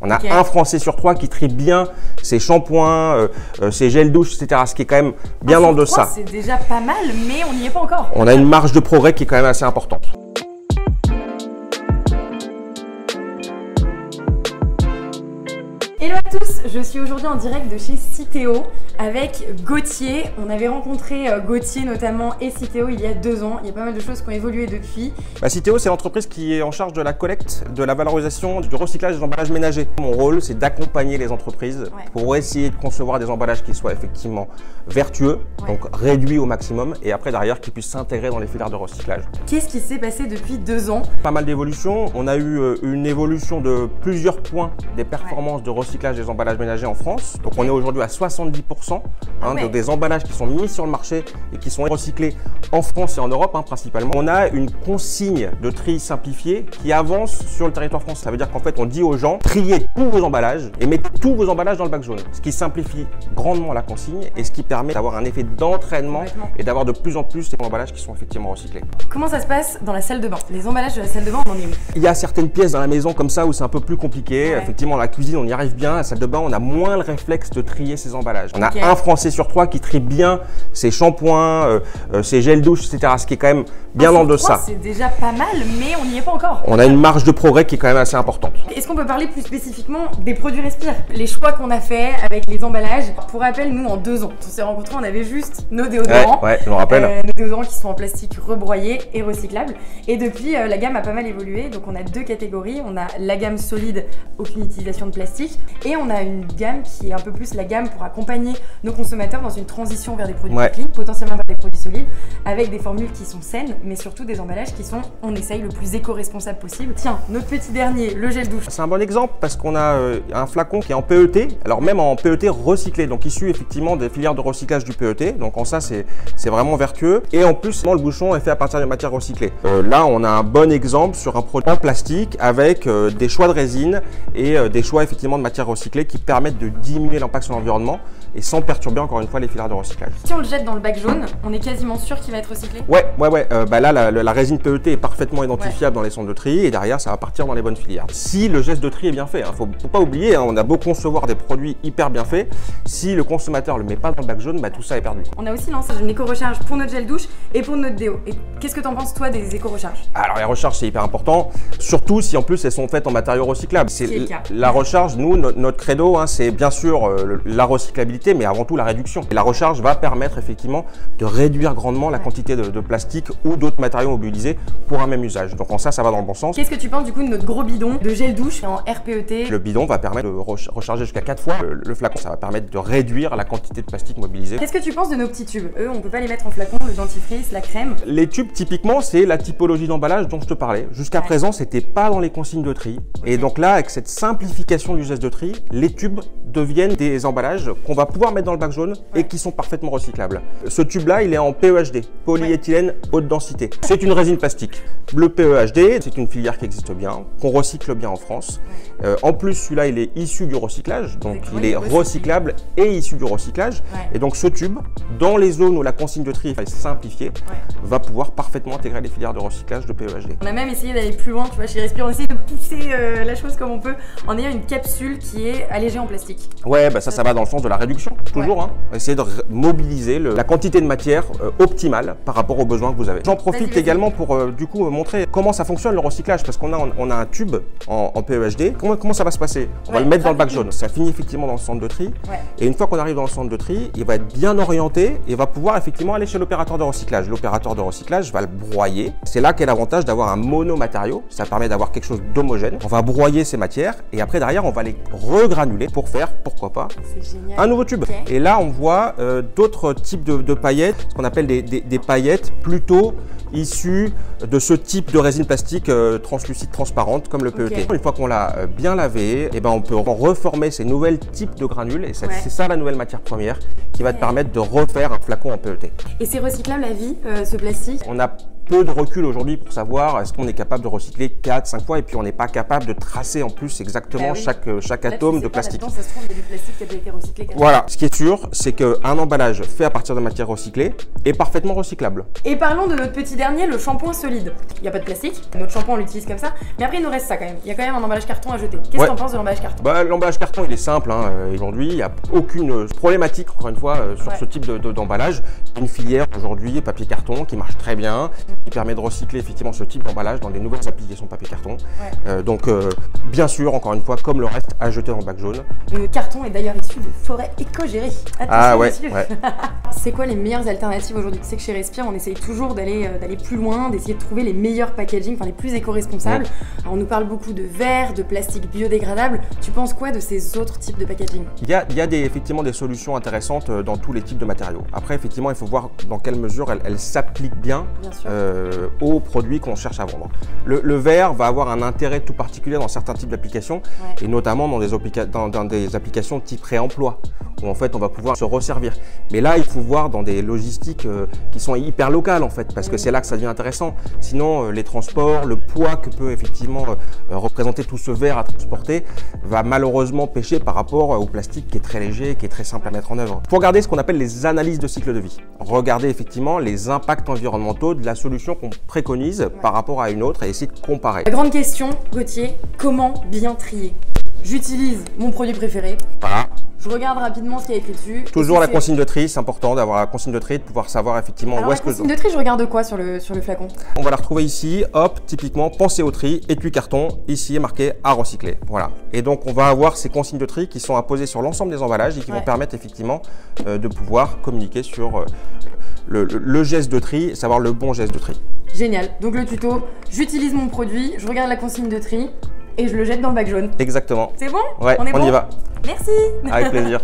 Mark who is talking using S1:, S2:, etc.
S1: On a un Français sur 3 qui trie bien ses shampoings, ses gels douche, etc. Ce qui est quand même bien en deçà.
S2: C'est déjà pas mal, mais on n'y est pas encore.
S1: On a une marge de progrès qui est quand même assez importante.
S2: Hello à tous, je suis aujourd'hui en direct de chez Citeo avec Gauthier. On avait rencontré Gauthier notamment et Citeo il y a 2 ans. Il y a pas mal de choses qui ont évolué depuis.
S1: Citeo, c'est l'entreprise qui est en charge de la collecte, de la valorisation, du recyclage des emballages ménagers. Mon rôle, c'est d'accompagner les entreprises pour essayer de concevoir des emballages qui soient effectivement vertueux, donc réduits au maximum, et après derrière qui puissent s'intégrer dans les filières de recyclage.
S2: Qu'est-ce qui s'est passé depuis 2 ans?
S1: Pas mal d'évolutions. On a eu une évolution de plusieurs points des performances de recyclage des emballages ménagers en France. Donc on est aujourd'hui à 70% des emballages qui sont mis sur le marché et qui sont recyclés en France et en Europe principalement. On a une consigne de tri simplifiée qui avance sur le territoire français. Ça veut dire qu'en fait on dit aux gens, triez tous vos emballages et mettez tous vos emballages dans le bac jaune. Ce qui simplifie grandement la consigne et ce qui permet d'avoir un effet d'entraînement et d'avoir de plus en plus ces emballages qui sont effectivement recyclés.
S2: Comment ça se passe dans la salle de bain? Les emballages de la salle de bain, on en est où?
S1: Il y a certaines pièces dans la maison comme ça où c'est un peu plus compliqué. Effectivement, dans la cuisine, on y arrive bien. À la salle de bain, on a moins le réflexe de trier ses emballages. On a un Français sur 3 qui trie bien ses shampoings, ses gels douche, etc. Ce qui est quand même bien en deçà.
S2: C'est déjà pas mal, mais on n'y est pas encore.
S1: On a une marge de progrès qui est quand même assez importante.
S2: Est-ce qu'on peut parler plus spécifiquement des produits Respire? Les choix qu'on a fait avec les emballages. Pour rappel, nous, en 2 ans, on s'est rencontrés, on avait juste nos déodorants.
S1: Ouais, je me rappelle.
S2: Nos déodorants qui sont en plastique rebroyé et recyclable. Et depuis, la gamme a pas mal évolué. Donc, on a 2 catégories. On a la gamme solide, aucune utilisation de plastique. Et on a une gamme qui est un peu plus la gamme pour accompagner nos consommateurs dans une transition vers des produits clean, potentiellement vers des produits solides, avec des formules qui sont saines, mais surtout des emballages qui sont, on essaye, le plus éco-responsable possible. Tiens, notre petit dernier, le gel douche.
S1: C'est un bon exemple parce qu'on a un flacon qui est en PET, alors même en PET recyclé, donc issu effectivement des filières de recyclage du PET. Donc en ça, c'est vraiment vertueux. Et en plus, le bouchon est fait à partir de matières recyclées. Là, on a un bon exemple sur un produit en plastique avec des choix de résine et des choix effectivement de matières recyclées qui permettent de diminuer l'impact sur l'environnement et sans perturber encore une fois les filières de recyclage.
S2: Si on le jette dans le bac jaune, on est quasiment sûr qu'il va être recyclé?
S1: Ouais. Là, la résine PET est parfaitement identifiable dans les centres de tri et derrière, ça va partir dans les bonnes filières. Si le geste de tri est bien fait, faut pas oublier, on a beau concevoir des produits hyper bien faits, si le consommateur le met pas dans le bac jaune, tout ça est perdu.
S2: On a aussi lancé une éco-recharge pour notre gel douche et pour notre déo. Et qu'est-ce que tu en penses toi des éco-recharges? Alors
S1: les recharges, c'est hyper important, surtout si en plus elles sont faites en matériaux recyclables. La recharge, nous, notre credo, c'est bien sûr la recyclabilité, mais avant tout la réduction. Et la recharge va permettre effectivement de réduire grandement la quantité de plastique ou d'autres matériaux mobilisés pour un même usage. Donc en ça va dans le bon sens.
S2: Qu'est-ce que tu penses du coup de notre gros bidon de gel douche en RPET?
S1: Le bidon va permettre de recharger jusqu'à 4 fois le flacon. Ça va permettre de réduire la quantité de plastique mobilisé.
S2: Qu'est-ce que tu penses de nos petits tubes? Eux, on peut pas les mettre en flacon, le dentifrice, la crème.
S1: Les tubes, typiquement, c'est la typologie d'emballage dont je te parlais. Jusqu'à présent, c'était pas dans les consignes de tri. Et donc là, avec cette simplification du geste de tri, les tubes deviennent des emballages qu'on va pouvoir mettre dans le bac jaune et qui sont parfaitement recyclables. Ce tube-là, il est en PEHD, polyéthylène haute densité. C'est une résine plastique. Le PEHD, c'est une filière qui existe bien, qu'on recycle bien en France. En plus, celui-là, il est issu du recyclage, donc il est recyclable et issu du recyclage. Et donc ce tube, dans les zones où la consigne de tri est simplifiée, va pouvoir parfaitement intégrer les filières de recyclage de PEHD.
S2: On a même essayé d'aller plus loin, tu vois, chez Respire, on essaie de pousser la chose comme on peut en ayant une capsule qui est allégée en plastique.
S1: Ouais, ça va dans le sens de la réduction, toujours. Essayer de mobiliser la quantité de matière optimale par rapport aux besoins que vous avez. J'en profite également pour du coup montrer comment ça fonctionne le recyclage, parce qu'on a un tube en PEHD. Comment ça va se passer? On va le mettre dans le bac jaune. Ça finit effectivement dans le centre de tri. Et une fois qu'on arrive dans le centre de tri, il va être bien orienté et va pouvoir effectivement aller chez l'opérateur de recyclage. L'opérateur de recyclage va le broyer. C'est là qu'est l'avantage d'avoir un monomatériau. Ça permet d'avoir quelque chose d'homogène. On va broyer ces matières et après derrière on va les regranuler pour faire, pourquoi pas, un nouveau tube. Et là on voit d'autres types de paillettes, ce qu'on appelle des paillettes plutôt issues de ce type de résine plastique translucide transparente comme le PET. Une fois qu'on l'a bien lavé, on peut reformer ces nouvelles types de granules et c'est ça la nouvelle matière première qui va te permettre de refaire un flacon en PET.
S2: Et c'est recyclable à vie ce plastique?
S1: On a peu de recul aujourd'hui pour savoir est-ce qu'on est capable de recycler 4-5 fois et puis on n'est pas capable de tracer en plus exactement chaque atome de plastique.
S2: Ça se trouve, il y a du plastique qui a été recyclé.
S1: Voilà, ce qui est sûr, c'est qu'un emballage fait à partir de matière recyclée est parfaitement recyclable.
S2: Et parlons de notre petit dernier, le shampoing solide. Il n'y a pas de plastique, notre shampoing on l'utilise comme ça, mais après il nous reste ça quand même. Il y a quand même un emballage carton à jeter. Qu'est-ce que t'en penses de l'emballage carton?
S1: L'emballage carton il est simple, hein. Aujourd'hui il n'y a aucune problématique encore une fois sur ce type d'emballage. Une filière aujourd'hui papier carton qui marche très bien, qui permet de recycler effectivement ce type d'emballage dans les nouvelles applications papier carton. Donc bien sûr, encore une fois, comme le reste, à jeter dans le bac jaune.
S2: Le carton est d'ailleurs issu de forêts éco-gérées.
S1: Ah ouais,
S2: C'est quoi les meilleures alternatives aujourd'hui? Tu sais que chez Respire, on essaye toujours d'aller plus loin, d'essayer de trouver les meilleurs packaging, enfin les plus éco-responsables. Alors, on nous parle beaucoup de verre, de plastique biodégradable. Tu penses quoi de ces autres types de packaging?
S1: Il y a effectivement des solutions intéressantes dans tous les types de matériaux. Après, effectivement, il faut voir dans quelle mesure elles s'appliquent bien aux produits qu'on cherche à vendre. Le verre va avoir un intérêt tout particulier dans certains types d'applications et notamment dans des applications type réemploi où en fait on va pouvoir se resservir. Mais là, il faut voir dans des logistiques qui sont hyper locales en fait parce que c'est là que ça devient intéressant. Sinon, les transports, le poids que peut effectivement représenter tout ce verre à transporter va malheureusement pêcher par rapport au plastique qui est très léger, qui est très simple à mettre en œuvre. Il faut regarder ce qu'on appelle les analyses de cycle de vie. Regarder effectivement les impacts environnementaux de la solution qu'on préconise par rapport à une autre et essayer de comparer.
S2: La grande question, Gauthier, comment bien trier? J'utilise mon produit préféré.
S1: Voilà.
S2: Je regarde rapidement ce qu'il y a écrit dessus.
S1: Toujours la consigne de tri, c'est important d'avoir la consigne de tri et de pouvoir savoir effectivement où est-ce que...
S2: La consigne de tri, je regarde quoi sur le flacon?
S1: On va la retrouver ici, hop, typiquement, pensez au tri, étui carton, ici est marqué à recycler. Voilà. Et donc on va avoir ces consignes de tri qui sont apposées sur l'ensemble des emballages et qui vont permettre effectivement de pouvoir communiquer sur le geste de tri, savoir le bon geste de tri.
S2: Génial. Donc le tuto, j'utilise mon produit, je regarde la consigne de tri et je le jette dans le bac jaune.
S1: Exactement.
S2: C'est bon?
S1: Ouais, on y va.
S2: Merci.
S1: Avec plaisir.